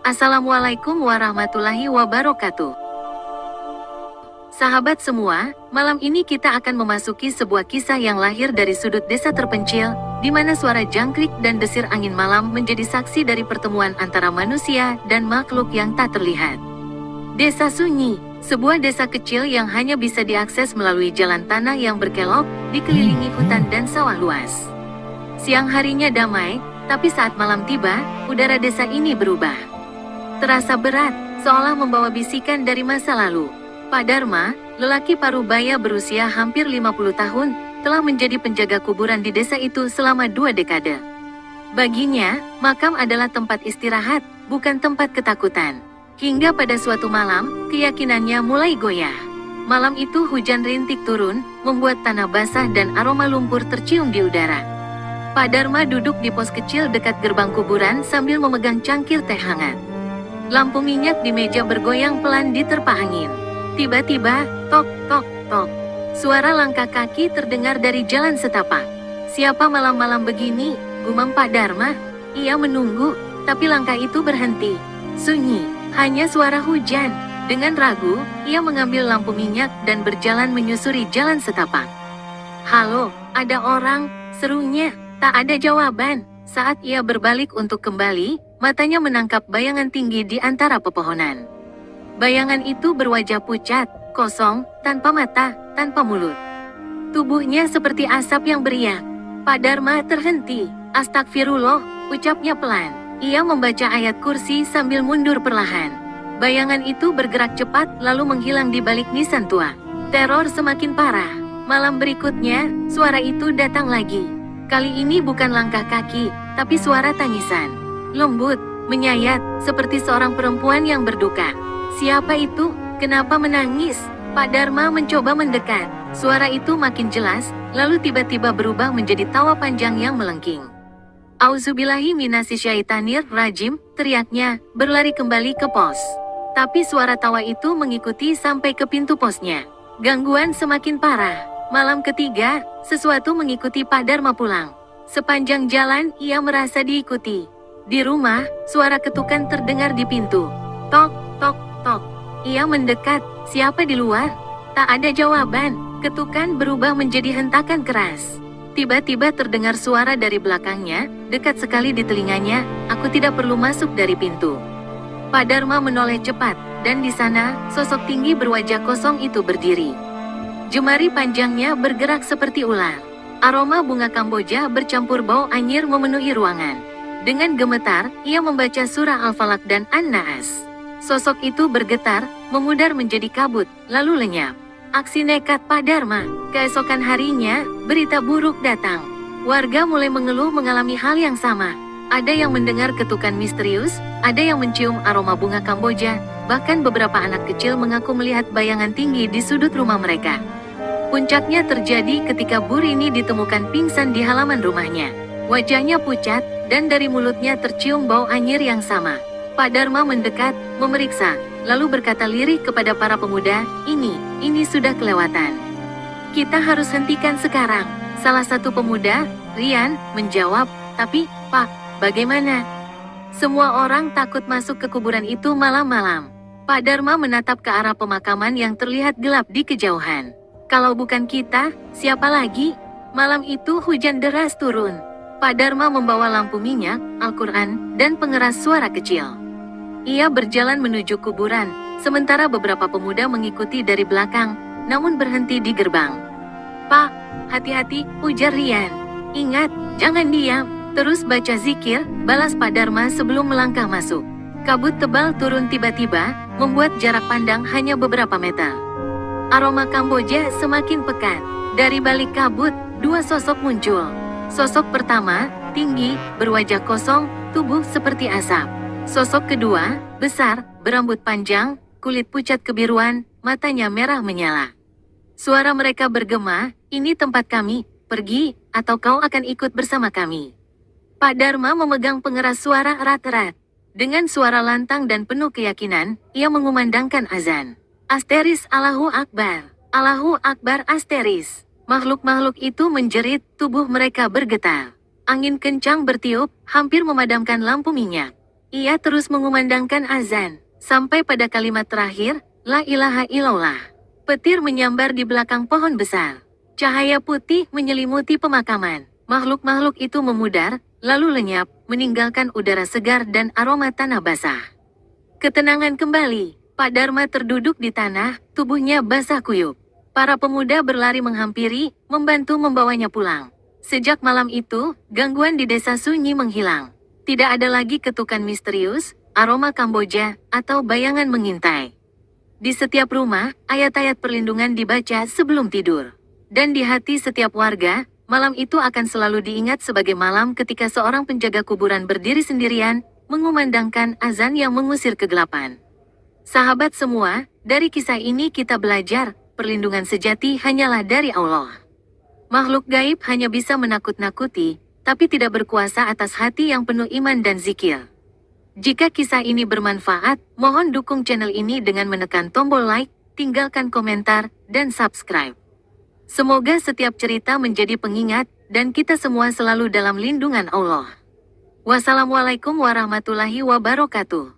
Assalamualaikum warahmatullahi wabarakatuh. Sahabat semua, malam ini kita akan memasuki sebuah kisah yang lahir dari sudut desa terpencil, di mana suara jangkrik dan desir angin malam menjadi saksi dari pertemuan antara manusia dan makhluk yang tak terlihat. Desa Sunyi, sebuah desa kecil yang hanya bisa diakses melalui jalan tanah yang berkelok, dikelilingi hutan dan sawah luas. Siang harinya damai, tapi saat malam tiba, udara desa ini berubah. Terasa berat, seolah membawa bisikan dari masa lalu. Pak Dharma, lelaki parubaya berusia hampir 50 tahun, telah menjadi penjaga kuburan di desa itu selama 2 dekade. Baginya, makam adalah tempat istirahat, bukan tempat ketakutan. Hingga pada suatu malam, keyakinannya mulai goyah. Malam itu hujan rintik turun, membuat tanah basah dan aroma lumpur tercium di udara. Pak Dharma duduk di pos kecil dekat gerbang kuburan sambil memegang cangkir teh hangat. Lampu minyak di meja bergoyang pelan diterpa angin. Tiba-tiba, tok, tok, tok. Suara langkah kaki terdengar dari jalan setapak. Siapa malam-malam begini? Gumam Pak Dharma. Ia menunggu, tapi langkah itu berhenti. Sunyi, hanya suara hujan. Dengan ragu, ia mengambil lampu minyak dan berjalan menyusuri jalan setapak. Halo, ada orang, serunya. Tak ada jawaban. Saat ia berbalik untuk kembali, matanya menangkap bayangan tinggi di antara pepohonan. Bayangan itu berwajah pucat, kosong, tanpa mata, tanpa mulut. Tubuhnya seperti asap yang beriak. Pak Dharma terhenti. Astagfirullah, ucapnya pelan. Ia membaca ayat kursi sambil mundur perlahan. Bayangan itu bergerak cepat lalu menghilang di balik nisan tua. Teror semakin parah. Malam berikutnya, suara itu datang lagi. Kali ini bukan langkah kaki, tapi suara tangisan. Lembut, menyayat, seperti seorang perempuan yang berduka. Siapa itu? Kenapa menangis? Pak Dharma mencoba mendekat. Suara itu makin jelas, lalu tiba-tiba berubah menjadi tawa panjang yang melengking. Auzubillahi minasyaitonir rajim, teriaknya, berlari kembali ke pos. Tapi suara tawa itu mengikuti sampai ke pintu posnya. Gangguan semakin parah. Malam ketiga, sesuatu mengikuti Pak Dharma pulang. Sepanjang jalan, ia merasa diikuti. Di rumah, suara ketukan terdengar di pintu. Tok, tok, tok. Ia mendekat. Siapa di luar? Tak ada jawaban. Ketukan berubah menjadi hentakan keras. Tiba-tiba terdengar suara dari belakangnya, dekat sekali di telinganya. Aku tidak perlu masuk dari pintu. Pak Dharma menoleh cepat, dan di sana, sosok tinggi berwajah kosong itu berdiri. Jemari panjangnya bergerak seperti ular. Aroma bunga Kamboja bercampur bau anyir memenuhi ruangan. Dengan gemetar, ia membaca surah Al-Falaq dan An-Naas. Sosok itu bergetar, memudar menjadi kabut, lalu lenyap. Aksi nekat Pak Dharma. Keesokan harinya, berita buruk datang. Warga mulai mengeluh mengalami hal yang sama. Ada yang mendengar ketukan misterius, ada yang mencium aroma bunga Kamboja, bahkan beberapa anak kecil mengaku melihat bayangan tinggi di sudut rumah mereka. Puncaknya terjadi ketika Bu Rini ditemukan pingsan di halaman rumahnya. Wajahnya pucat, dan dari mulutnya tercium bau anyir yang sama. Pak Dharma mendekat, memeriksa, lalu berkata lirih kepada para pemuda, ini sudah kelewatan. Kita harus hentikan sekarang. Salah satu pemuda, Rian, menjawab, tapi, Pak, bagaimana? Semua orang takut masuk ke kuburan itu malam-malam. Pak Dharma menatap ke arah pemakaman yang terlihat gelap di kejauhan. Kalau bukan kita, siapa lagi? Malam itu hujan deras turun. Pak Dharma membawa lampu minyak, Al-Quran, dan pengeras suara kecil. Ia berjalan menuju kuburan, sementara beberapa pemuda mengikuti dari belakang, namun berhenti di gerbang. Pak, hati-hati, ujar Rian. Ingat, jangan diam, terus baca zikir, balas Pak Dharma sebelum melangkah masuk. Kabut tebal turun tiba-tiba, membuat jarak pandang hanya beberapa meter. Aroma Kamboja semakin pekat. Dari balik kabut, 2 sosok muncul. Sosok pertama, tinggi, berwajah kosong, tubuh seperti asap. Sosok kedua, besar, berambut panjang, kulit pucat kebiruan, matanya merah menyala. Suara mereka bergema, ini tempat kami, pergi, atau kau akan ikut bersama kami. Pak Dharma memegang pengeras suara erat-erat. Dengan suara lantang dan penuh keyakinan, ia mengumandangkan azan. Asteris Allahu Akbar. Allahu Akbar asteris. Makhluk-makhluk itu menjerit, tubuh mereka bergetar. Angin kencang bertiup, hampir memadamkan lampu minyak. Ia terus mengumandangkan azan, sampai pada kalimat terakhir, La ilaha illallah. Petir menyambar di belakang pohon besar. Cahaya putih menyelimuti pemakaman. Makhluk-makhluk itu memudar, lalu lenyap, meninggalkan udara segar dan aroma tanah basah. Ketenangan kembali. Pak Dharma terduduk di tanah, tubuhnya basah kuyup. Para pemuda berlari menghampiri, membantu membawanya pulang. Sejak malam itu, gangguan di desa sunyi menghilang. Tidak ada lagi ketukan misterius, aroma Kamboja, atau bayangan mengintai. Di setiap rumah, ayat-ayat perlindungan dibaca sebelum tidur. Dan di hati setiap warga, malam itu akan selalu diingat sebagai malam ketika seorang penjaga kuburan berdiri sendirian, mengumandangkan azan yang mengusir kegelapan. Sahabat semua, dari kisah ini kita belajar, perlindungan sejati hanyalah dari Allah. Makhluk gaib hanya bisa menakut-nakuti, tapi tidak berkuasa atas hati yang penuh iman dan zikir. Jika kisah ini bermanfaat, mohon dukung channel ini dengan menekan tombol like, tinggalkan komentar, dan subscribe. Semoga setiap cerita menjadi pengingat, dan kita semua selalu dalam lindungan Allah. Wassalamualaikum warahmatullahi wabarakatuh.